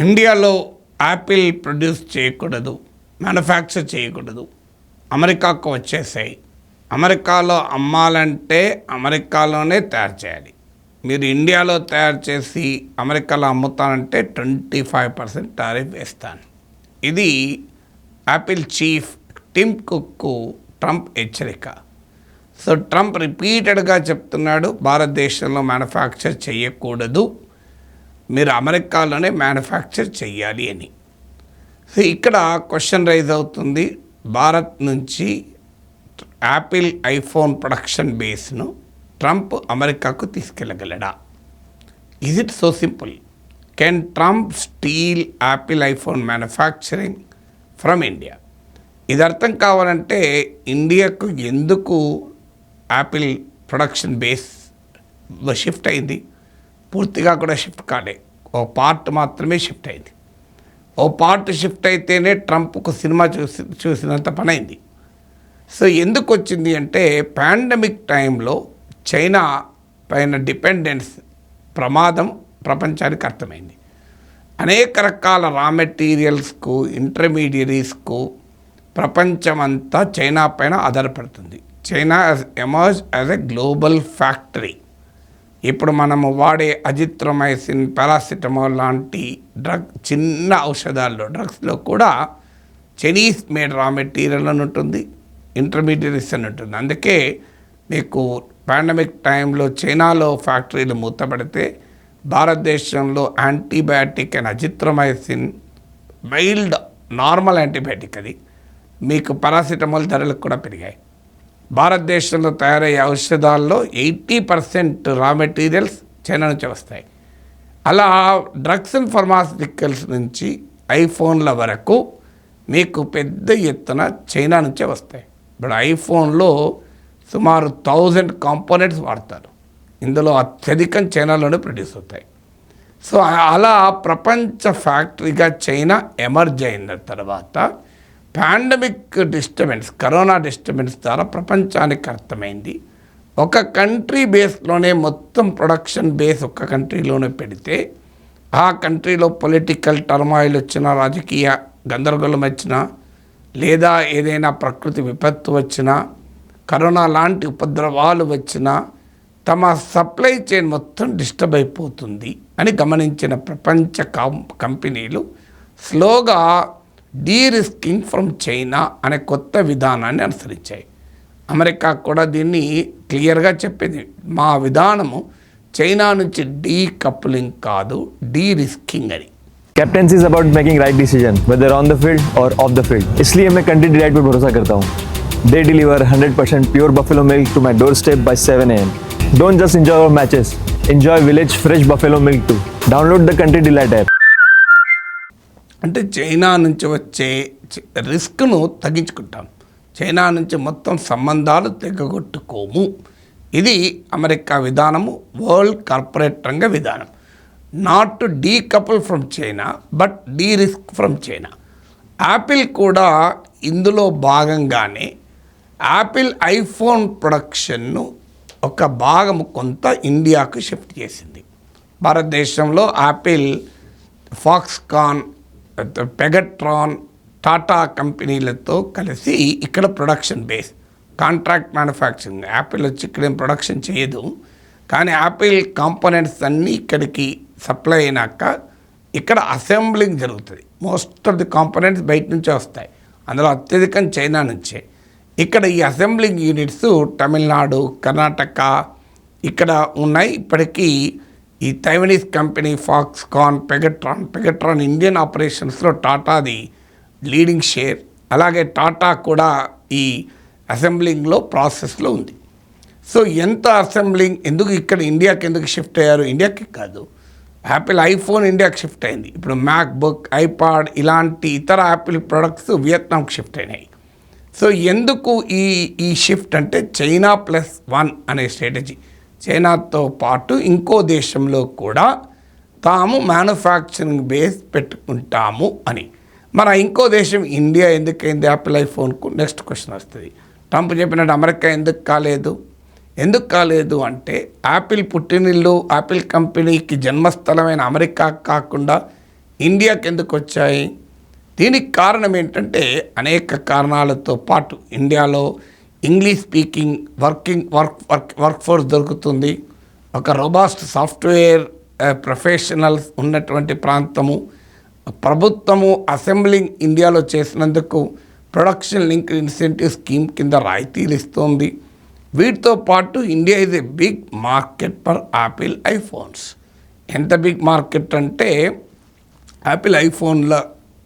ఇండియాలో Apple produce చేయకూడదు, manufacture చేయకూడదు, అమెరికాకు వచ్చేసాయి. అమెరికాలో అమ్మాలంటే అమెరికాలోనే తయారు చేయాలి. మీరు ఇండియాలో తయారు చేసి అమెరికాలో అమ్ముతానంటే 25% టారిఫ్ వేస్తాను. ఇది యాపిల్ చీఫ్ టిమ్ కుక్కు ట్రంప్ హెచ్చరిక. సో ట్రంప్ రిపీటెడ్గా చెప్తున్నాడు, భారతదేశంలో మ్యానుఫ్యాక్చర్ చేయకూడదు, మీరు అమెరికాలోనే మ్యానుఫ్యాక్చర్ చెయ్యాలి అని. సో ఇక్కడ క్వశ్చన్ రైజ్ అవుతుంది, భారత్ నుంచి యాపిల్ ఐఫోన్ ప్రొడక్షన్ బేస్ను ట్రంప్ అమెరికాకు తీసుకెళ్ళగలడా? Is it so simple? Can Trump steal Apple iPhone manufacturing from India? ఇది అర్థం కావాలంటే ఇండియాకు ఎందుకు యాపిల్ ప్రొడక్షన్ బేస్ షిఫ్ట్ అయింది? పూర్తిగా కూడా షిఫ్ట్ కాలే, ఓ పార్ట్ మాత్రమే షిఫ్ట్ అయింది. ఓ పార్ట్ షిఫ్ట్ అయితేనే ట్రంప్కు సినిమా చూసినంత పని అయింది. సో ఎందుకు వచ్చింది అంటే, పాండమిక్ టైంలో చైనా పైన డిపెండెన్స్ ప్రమాదం ప్రపంచానికి అర్థమైంది. అనేక రకాల రా మెటీరియల్స్కు, ఇంటర్మీడియరీస్కు ప్రపంచమంతా చైనా పైన ఆధారపడుతుంది. China emerge as a global factory. ఇప్పుడు మనము వాడే అజిత్రోమైసిన్, పారాసిటమాల్ లాంటి చిన్న ఔషధాల్లో, డ్రగ్స్లో కూడా చైనీస్ మేడ్ రా మెటీరియల్ అని ఉంటుంది, ఇంటర్మీడియట్స్ అని ఉంటుంది. అందుకే మీకు పాండమిక్ టైంలో చైనాలో ఫ్యాక్టరీలు మూతపడితే భారతదేశంలో antibiotic and azithromycin mild normal antibiotic, అది మీకు పారాసిటమాల్ ధరలకు కూడా పెరిగాయి. భారతదేశంలో తయారయ్యే ఔషధాల్లో 80% రా మెటీరియల్స్ చైనా నుంచి వస్తాయి. అలా డ్రగ్స్ అండ్ ఫార్మాస్యూటికల్స్ నుంచి ఐఫోన్ల వరకు మీకు పెద్ద ఎత్తున చైనా నుంచే వస్తాయి. ఇప్పుడు ఐఫోన్లో సుమారు 1000 కాంపోనెంట్స్ వాడతారు, ఇందులో అత్యధికం చైనాలోనే ప్రొడ్యూస్ అవుతాయి. సో అలా ప్రపంచ ఫ్యాక్టరీగా చైనా ఎమర్జ్ అయిన తర్వాత పాండమిక్ డిస్టర్బెన్స్, కరోనా డిస్టర్బెన్స్ ద్వారా ప్రపంచానికి అర్థమైంది, ఒక కంట్రీ బేస్లోనే మొత్తం ప్రొడక్షన్ బేస్ ఒక కంట్రీలోనే పెడితే ఆ కంట్రీలో పొలిటికల్ టర్మాయిల్ వచ్చినా, రాజకీయ గందరగోళం వచ్చినా, లేదా ఏదైనా ప్రకృతి విపత్తు వచ్చినా, కరోనా లాంటి ఉపద్రవాలు వచ్చినా తమ సప్లై చైన్ మొత్తం డిస్టర్బ్ అయిపోతుంది అని గమనించిన ప్రపంచ కంపెనీలు స్లోగా డీరిస్కింగ్ ఫ్రమ్ చైనా అనే కొత్త విధానాన్ని అనుసరించాయి. అమెరికా కూడా దీన్ని క్లియర్గా చెప్పింది, మా విధానము చైనా నుంచి డీకప్లింగ్ కాదు, డీరిస్కింగ్ అని. Captaincy is about making right decision whether on the field और ऑफ द फील्ड. इसलिए मैं कंट्री डिलाइट पर भरोसा करता हूँ. They deliver 100% pure buffalo milk to my doorstep by 7 AM. Don't just enjoy our matches, enjoy village fresh buffalo milk too. Download the Country Delight app. అంటే China నుంచి వచ్చే రిస్క్ను తగ్గించుకుంటాం, చైనా నుంచి మొత్తం సంబంధాలు తెగగొట్టుకోము. ఇది అమెరికా విధానము, వరల్డ్ కార్పొరేట్ రంగ విధానం. Not to decouple from China but de risk from China. Apple కూడా ఇందులో భాగంగానే యాపిల్ ఐఫోన్ ప్రొడక్షన్ను ఒక భాగము కొంత ఇండియాకు షిఫ్ట్ చేసింది. భారతదేశంలో యాపిల్, ఫాక్స్కాన్, పెగట్రాన్, టాటా కంపెనీలతో కలిసి ఇక్కడ production base, contract manufacturing. Apple వచ్చి ఇక్కడేం ప్రొడక్షన్ చేయదు, కానీ యాపిల్ కాంపోనెంట్స్ అన్నీ ఇక్కడికి సప్లై అయినాక ఇక్కడ అసెంబ్లింగ్ జరుగుతుంది. మోస్ట్ ఆఫ్ ది కాంపోనెంట్స్ బయట నుంచే వస్తాయి, అందులో అత్యధికం చైనా నుంచే. ఇక్కడ ఈ అసెంబ్లింగ్ యూనిట్స్ తమిళనాడు, కర్ణాటక ఇక్కడ ఉన్నాయి. ఇప్పటికీ ఈ Taiwanese company Foxconn, Pegatron Indian ఆపరేషన్స్లో టాటాది లీడింగ్ షేర్. అలాగే టాటా కూడా ఈ అసెంబ్లింగ్లో ప్రాసెస్లో ఉంది. సో ఎంత అసెంబ్లింగ్, ఎందుకు ఇక్కడ ఇండియాకి ఎందుకు షిఫ్ట్ అయ్యారు? ఇండియాకి కాదు, యాపిల్ ఐఫోన్ ఇండియాకి షిఫ్ట్ అయింది. ఇప్పుడు మ్యాక్బుక్, ఐపాడ్ ఇలాంటి ఇతర యాపిల్ ప్రొడక్ట్స్ వియత్నాంకి షిఫ్ట్ అయినాయి. సో ఎందుకు ఈ షిఫ్ట్ అంటే చైనా +1 అనే స్ట్రాటజీ. చైనాతో పాటు ఇంకో దేశంలో కూడా తాము మ్యానుఫ్యాక్చరింగ్ బేస్ పెట్టుకుంటాము అని. మరి ఇంకో దేశం ఇండియా ఎందుకైంది యాపిల్ ఐఫోన్కు? నెక్స్ట్ క్వశ్చన్ వస్తుంది. ట్రంప్ చెప్పినట్టు అమెరికా ఎందుకు కాలేదు అంటే, యాపిల్ పుట్టినిల్లు, యాపిల్ కంపెనీకి జన్మస్థలమైన అమెరికా కాకుండా ఇండియాకి ఎందుకు వచ్చాయి? దీనికి కారణం ఏంటంటే అనేక కారణాలతో పాటు ఇండియాలో ఇంగ్లీష్ స్పీకింగ్ వర్క్ ఫోర్స్ దొరుకుతుంది. ఒక రోబాస్ట్ సాఫ్ట్వేర్ ప్రొఫెషనల్స్ ఉన్నటువంటి ప్రాంతము. ప్రభుత్వము అసెంబ్లింగ్ ఇండియాలో చేసినందుకు ప్రొడక్షన్ లింక్ ఇన్సెంటివ్ స్కీమ్ కింద రాయితీలు ఇస్తోంది. వీటితో పాటు India is a big market for Apple iPhones. ఎంత బిగ్ మార్కెట్ అంటే యాపిల్ ఐఫోన్ల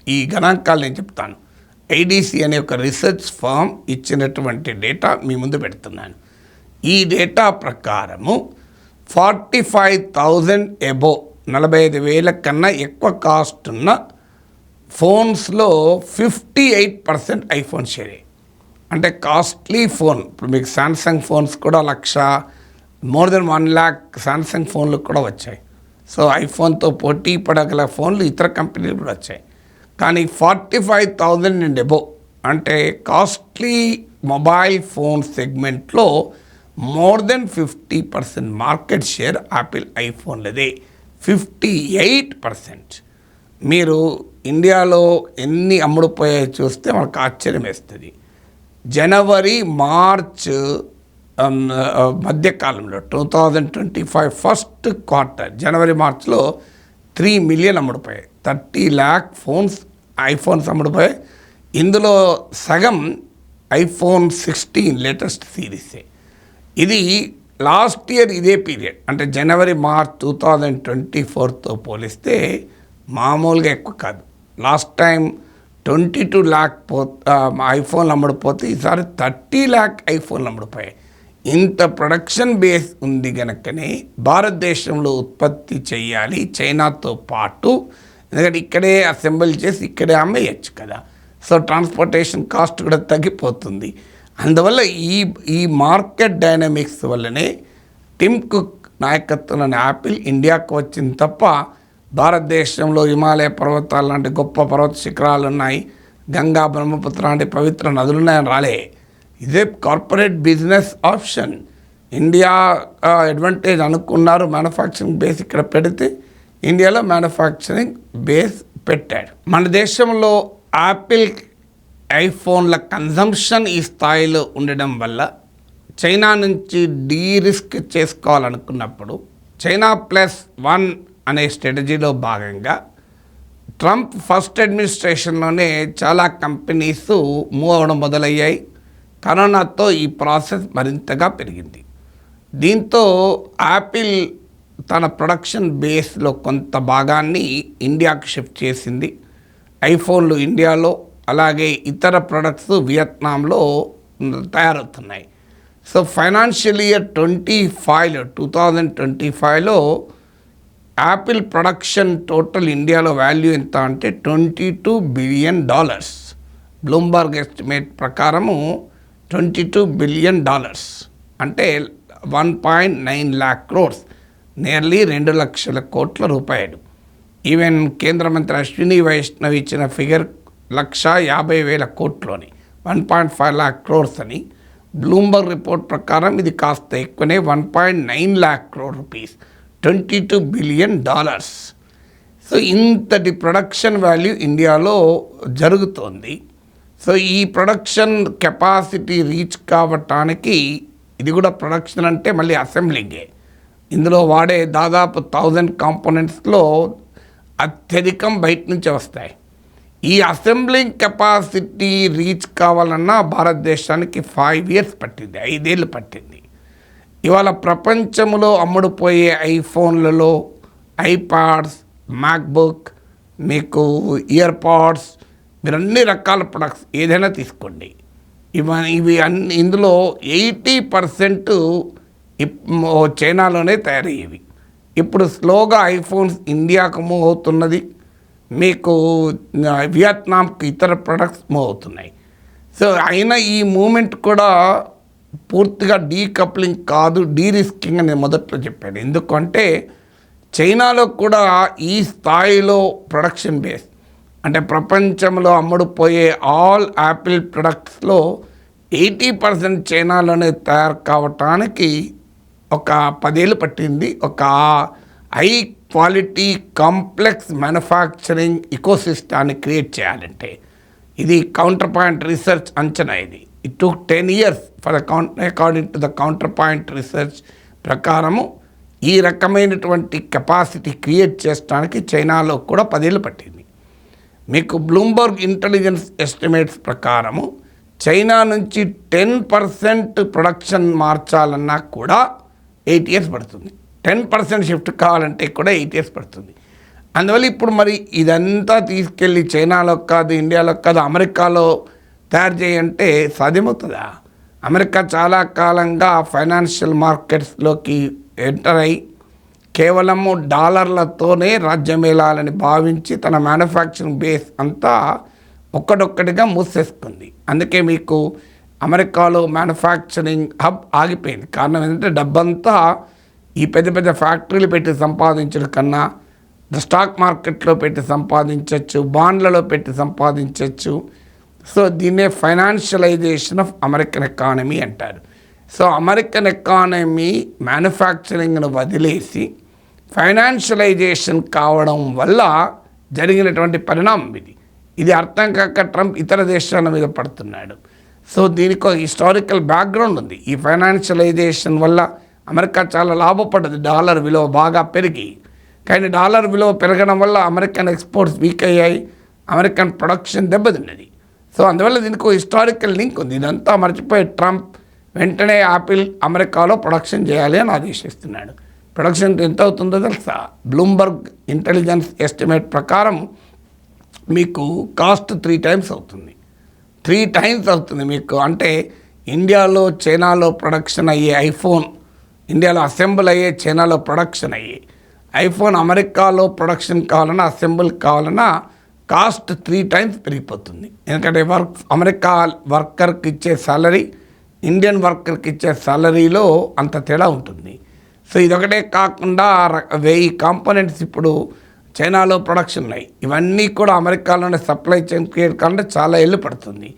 ఈ గణాంకాలు నేను చెప్తాను. ఐడిసి అనే ఒక రీసెర్చ్ ఫర్మ్ ఇచ్చినటువంటి డేటా మీ ముందు పెడుతున్నాను. ఈ డేటా ప్రకారము 45,000 ఎబో 45,000 కన్నా ఎక్కువ కాస్ట్ ఉన్న ఫోన్స్లో 58% ఐఫోన్ షేరే. అంటే కాస్ట్లీ ఫోన్, ఇప్పుడు మీకు శాంసంగ్ ఫోన్స్ కూడా 1,00,000 మోర్ దెన్ 1 lakh శాంసంగ్ ఫోన్లు కూడా వచ్చాయి. సో ఐఫోన్తో పోటీ పడగల ఫోన్లు ఇతర కంపెనీలు కూడా వచ్చాయి. కానీ 45,000 అండ్ ఎబో అంటే కాస్ట్లీ మొబైల్ ఫోన్ సెగ్మెంట్లో more than 50% market share Apple ఐఫోన్లదే. 58%. మీరు ఇండియాలో ఎన్ని అమ్ముడుపోయాయో చూస్తే మనకు ఆశ్చర్యం వేస్తుంది. జనవరి మార్చ్ మధ్యకాలంలో 2025 ఫస్ట్ క్వార్టర్ జనవరి మార్చ్లో 3 million అమ్ముడుపోయాయి. 30 lakh ఫోన్స్ ఐఫోన్స్ అమ్ముడుపోయాయి. ఇందులో సగం ఐఫోన్ 16 లేటెస్ట్ సిరీసే. ఇది లాస్ట్ ఇయర్ ఇదే పీరియడ్ అంటే జనవరి మార్చ్ 2024తో పోలిస్తే మామూలుగా ఎక్కువ కాదు. లాస్ట్ టైం 22 lakh ఐఫోన్లు అమ్ముడుపోతే ఈసారి 30 lakh ఐఫోన్లు అమ్ముడుపోయాయి. ఇంత ప్రొడక్షన్ బేస్ ఉంది కనుకనే భారతదేశంలో ఉత్పత్తి చేయాలి చైనాతో పాటు. ఎందుకంటే ఇక్కడే అసెంబుల్ చేసి ఇక్కడే అమ్మేయచ్చు కదా. సో ట్రాన్స్పోర్టేషన్ కాస్ట్ కూడా తగ్గిపోతుంది. అందువల్ల ఈ మార్కెట్ డైనమిక్స్ వల్లనే టిమ్ కుక్ నాయకత్వంలోని యాపిల్ ఇండియాకు వచ్చింది తప్ప భారతదేశంలో హిమాలయ పర్వతాలు లాంటి గొప్ప పర్వత శిఖరాలు ఉన్నాయి, గంగా బ్రహ్మపుత్ర లాంటి పవిత్ర నదులు ఉన్నాయని రాలే. ఇదే corporate business option. India advantage అనుకున్నారు, మ్యానుఫ్యాక్చరింగ్ బేస్ ఇక్కడ పెడితే ఇండియాలో మ్యానుఫ్యాక్చరింగ్ బేస్ పెట్టాడు. మన దేశంలో యాపిల్ ఐఫోన్ల కన్జంప్షన్ ఈ స్థాయిలో ఉండడం వల్ల చైనా నుంచి డీరిస్క్ చేసుకోవాలనుకున్నప్పుడు చైనా +1 అనే స్ట్రాటజీలో భాగంగా ట్రంప్ ఫస్ట్ అడ్మినిస్ట్రేషన్లోనే చాలా కంపెనీస్ మూవ్ అవ్వడం మొదలయ్యాయి. కరోనాతో ఈ ప్రాసెస్ మరింతగా పెరిగింది. దీంతో యాపిల్ తన ప్రొడక్షన్ బేస్లో కొంత భాగాన్ని ఇండియాకు షిఫ్ట్ చేసింది. ఐఫోన్లు ఇండియాలో, అలాగే ఇతర ప్రొడక్ట్స్ వియత్నాంలో తయారవుతున్నాయి. సో ఫైనాన్షియల్ ఇయర్ 2025లో యాపిల్ ప్రొడక్షన్ టోటల్ ఇండియాలో వాల్యూ ఎంత అంటే $22 billion. బ్లూంబర్గ్ ఎస్టిమేట్ ప్రకారము $22 billion అంటే 1.9 lakh crores, నియర్లీ 2 లక్షల కోట్ల రూపాయలు. ఈవెన్ కేంద్ర మంత్రి అశ్విని వైష్ణవ్ ఇచ్చిన ఫిగర్ 1,50,000 కోట్లోని 1.5 lakh crores అని. బ్లూంబర్గ్ రిపోర్ట్ ప్రకారం ఇది కాస్త ఎక్కువనే 1.9 lakh crore rupees, $22 billion. So ఇంతటి ప్రొడక్షన్ వాల్యూ ఇండియాలో జరుగుతోంది. సో ఈ ప్రొడక్షన్ కెపాసిటీ రీచ్ కావటానికి ఇది కూడా ప్రొడక్షన్ అంటే మళ్ళీ అసెంబ్లింగే. ఇందులో వాడే దాదాపు 1000 కాంపోనెంట్స్లో అత్యధికం బయట నుంచి వస్తాయి. ఈ అసెంబ్లింగ్ కెపాసిటీ రీచ్ కావాలన్నా భారతదేశానికి 5 years పట్టింది, 5 ఏళ్ళు పట్టింది. ఇవాళ ప్రపంచంలో అమ్ముడుపోయే ఐఫోన్లలో ఐపాడ్స్, మ్యాక్బుక్, మీకు ఇయర్ పాడ్స్, మీరు అన్ని రకాల ప్రొడక్ట్స్ ఏదైనా తీసుకోండి, ఇవి అన్ని ఇందులో 80% చైనాలోనే తయారయ్యేవి. ఇప్పుడు స్లోగా ఐఫోన్స్ ఇండియాకు మూవ్ అవుతున్నది, మీకు వియత్నాంకి ఇతర ప్రొడక్ట్స్ మూవ్ అవుతున్నాయి. సో అయినా ఈ మూమెంట్ కూడా పూర్తిగా డీకప్లింగ్ కాదు, డీరిస్కింగ్ అని మొదట్లో చెప్పాను. ఎందుకంటే చైనాలో కూడా ఈ స్థాయిలో ప్రొడక్షన్ బేస్ అంటే ప్రపంచంలో అమ్ముడుపోయే ఆల్ యాపిల్ ప్రొడక్ట్స్లో 80% చైనాలోనే తయారు కావటానికి ఒక 10 ఏళ్ళు పట్టింది. ఒక హై క్వాలిటీ కాంప్లెక్స్ మ్యానుఫ్యాక్చరింగ్ ఇకోసిస్టాన్ని క్రియేట్ చేయాలంటే ఇది కౌంటర్ పాయింట్ రీసెర్చ్ అంచనా. ఇది it took 10 years for according to the Counterpoint research ప్రకారము ఈ రకమైనటువంటి కెపాసిటీ క్రియేట్ చేయడానికి చైనాలో కూడా 10 ఏళ్ళు పట్టింది. మీకు బ్లూంబర్గ్ ఇంటెలిజెన్స్ ఎస్టిమేట్స్ ప్రకారము చైనా నుంచి 10% ప్రొడక్షన్ మార్చాలన్నా కూడా 8 years పడుతుంది. 10% షిఫ్ట్ కావాలంటే కూడా 8 years పడుతుంది. అందువల్ల ఇప్పుడు మరి ఇదంతా తీసుకెళ్ళి చైనాలో కాదు, ఇండియాలో కాదు, అమెరికాలో తయారు చేయంటే సాధ్యమవుతుందా? అమెరికా చాలా కాలంగా ఫైనాన్షియల్ మార్కెట్స్లోకి ఎంటర్ అయ్యి కేవలము డాలర్లతోనే రాజ్యమేళాలని భావించి తన మ్యానుఫ్యాక్చరింగ్ బేస్ అంతా ఒక్కడొక్కడిగా మూసేసుకుంది. అందుకే మీకు అమెరికాలో మ్యానుఫ్యాక్చరింగ్ హబ్ ఆగిపోయింది. కారణం ఏంటంటే డబ్బంతా ఈ పెద్ద పెద్ద ఫ్యాక్టరీలు పెట్టి సంపాదించడం కన్నా స్టాక్ మార్కెట్లో పెట్టి సంపాదించవచ్చు, బాండ్లలో పెట్టి సంపాదించవచ్చు. సో దీన్నే ఫైనాన్షియలైజేషన్ ఆఫ్ అమెరికన్ ఎకానమీ అంటారు. సో అమెరికన్ ఎకానమీ మ్యానుఫ్యాక్చరింగ్ను వదిలేసి ఫైనాన్షియలైజేషన్ కావడం వల్ల జరిగినటువంటి పరిణామం ఇది. ఇది అర్థం కాక ట్రంప్ ఇతర దేశాల మీద పడుతున్నాడు. సో దీనికి ఒక హిస్టారికల్ బ్యాక్గ్రౌండ్ ఉంది. ఈ ఫైనాన్షియలైజేషన్ వల్ల అమెరికా చాలా లాభపడ్డది, డాలర్ విలువ బాగా పెరిగి. కానీ డాలర్ విలువ పెరగడం వల్ల అమెరికన్ ఎక్స్పోర్ట్స్ వీక్ అయ్యాయి, అమెరికన్ ప్రొడక్షన్ దెబ్బతిన్నది. సో అందువల్ల దీనికి ఒక హిస్టారికల్ లింక్ ఉంది. ఇదంతా మర్చిపోయి ట్రంప్ వెంటనే యాపిల్ అమెరికాలో ప్రొడక్షన్ చేయాలి అని ఆదేశిస్తున్నాడు. ప్రొడక్షన్ ఎంత అవుతుందో తెలుసా? బ్లూంబర్గ్ ఇంటెలిజెన్స్ ఎస్టిమేట్ ప్రకారం మీకు కాస్ట్ 3 times అవుతుంది. 3 times అవుతుంది మీకు. అంటే ఇండియాలో చైనాలో ప్రొడక్షన్ అయ్యే ఐఫోన్ ఇండియాలో అసెంబుల్ అయ్యే చైనాలో ప్రొడక్షన్ అయ్యే ఐఫోన్ అమెరికాలో ప్రొడక్షన్ కావాలన్నా అసెంబుల్ కావాలన్నా కాస్ట్ 3 times పెరిగిపోతుంది. ఎందుకంటే అమెరికా వర్కర్కి ఇచ్చే సాలరీ ఇండియన్ వర్కర్కి ఇచ్చే సాలరీలో అంత తేడా ఉంటుంది. సో ఇదొకటే కాకుండా 1000 కాంపోనెంట్స్ ఇప్పుడు చైనాలో ప్రొడక్షన్ ఉన్నాయి. ఇవన్నీ కూడా అమెరికాలోనే సప్లై చైన్ క్రియేట్ కావాలంటే చాలా ఏళ్ళు పడుతుంది.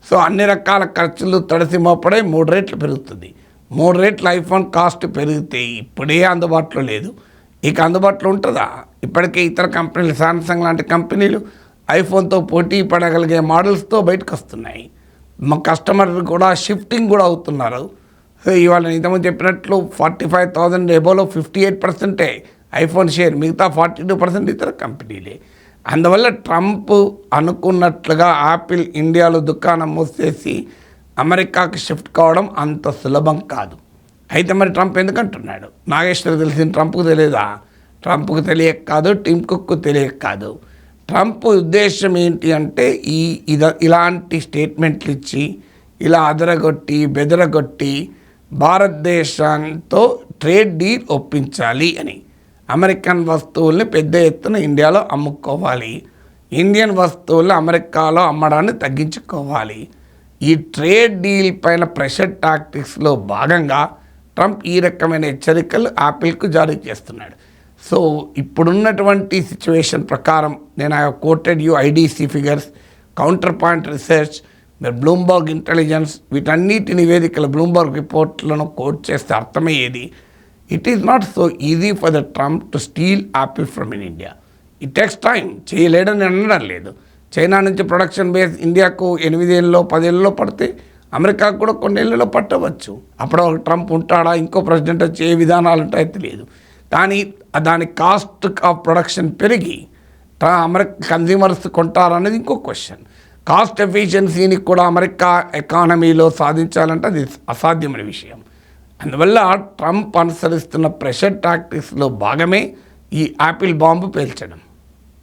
సో అన్ని రకాల ఖర్చులు తడిసి మోపడే 3 రేట్లు పెరుగుతుంది. 3 రేట్ల ఐఫోన్ కాస్ట్ పెరిగితే ఇప్పుడే అందుబాటులో లేదు, ఇక అందుబాటులో ఉంటుందా? ఇప్పటికే ఇతర కంపెనీలు శాంసంగ్ లాంటి కంపెనీలు ఐఫోన్తో పోటీ పడగలిగే మోడల్స్తో బయటకు వస్తున్నాయి. మా కస్టమర్లు కూడా షిఫ్టింగ్ కూడా అవుతున్నారు. సో ఇవాళ ఇంతకుముందు చెప్పినట్లు 45,000 ఎబోలో 58% ఐఫోన్ షేర్, మిగతా 42% ఇతర కంపెనీలే. అందువల్ల ట్రంప్ అనుకున్నట్లుగా యాపిల్ ఇండియాలో దుకాణం మూసేసి అమెరికాకి షిఫ్ట్ కావడం అంత సులభం కాదు. అయితే మరి ట్రంప్ ఎందుకంటున్నాడు? నాగేశ్వర్ తెలిసింది ట్రంప్కు తెలియదా? ట్రంప్కు తెలియక కాదు, టిమ్ కుక్కు తెలియక కాదు. ట్రంప్ ఉద్దేశం ఏంటి అంటే ఇలాంటి స్టేట్మెంట్లు ఇచ్చి ఇలా అదరగొట్టి బెదరగొట్టి భారతదేశంతో ట్రేడ్ డీల్ ఒప్పించాలి అని. అమెరికన్ వస్తువుల్ని పెద్ద ఎత్తున ఇండియాలో అమ్ముకోవాలి, ఇండియన్ వస్తువుల్ని అమెరికాలో అమ్మడాన్ని తగ్గించుకోవాలి. ఈ ట్రేడ్ డీల్ పైన ప్రెషర్ టాక్టిక్స్లో భాగంగా ట్రంప్ ఈ రకమైన హెచ్చరికలు యాపిల్కు జారీ చేస్తున్నాడు. సో ఇప్పుడున్నటువంటి సిచ్యువేషన్ ప్రకారం నేను I quoted you IDC figures, Counterpoint research, Bloomberg intelligence, వీటన్నిటి నివేదికలు బ్లూంబర్గ్ రిపోర్ట్లను కోట్ చేస్తే అర్థమయ్యేది, it is not so easy for the Trump to steal Apple from in India. It takes time. చేయలేడని అనడం లేదు. చైనా నుంచి ప్రొడక్షన్ బేస్ ఇండియాకు 8 ఏళ్ళలో 10 ఏళ్ళలో పడితే అమెరికాకు కూడా కొన్ని ఏళ్ళలో పట్టవచ్చు. అప్పుడు ట్రంప్ ఉంటాడా, ఇంకో ప్రెసిడెంట్ వచ్చి ఏ విధానాలు ఉంటాయో తెలియదు. కానీ దాని కాస్ట్ ఆఫ్ ప్రొడక్షన్ పెరిగి అమెరికా కన్జ్యూమర్స్ కొంటారనేది ఇంకో క్వశ్చన్. కాస్ట్ ఎఫిషియన్సీని కూడా అమెరికా ఎకానమీలో సాధించాలంటే అది అసాధ్యమైన విషయం. అందువల్ల ట్రంప్ అనుసరిస్తున్న ప్రెషర్ టాక్టిక్స్లో భాగమే ఈ యాపిల్ బాంబు పేల్చడం.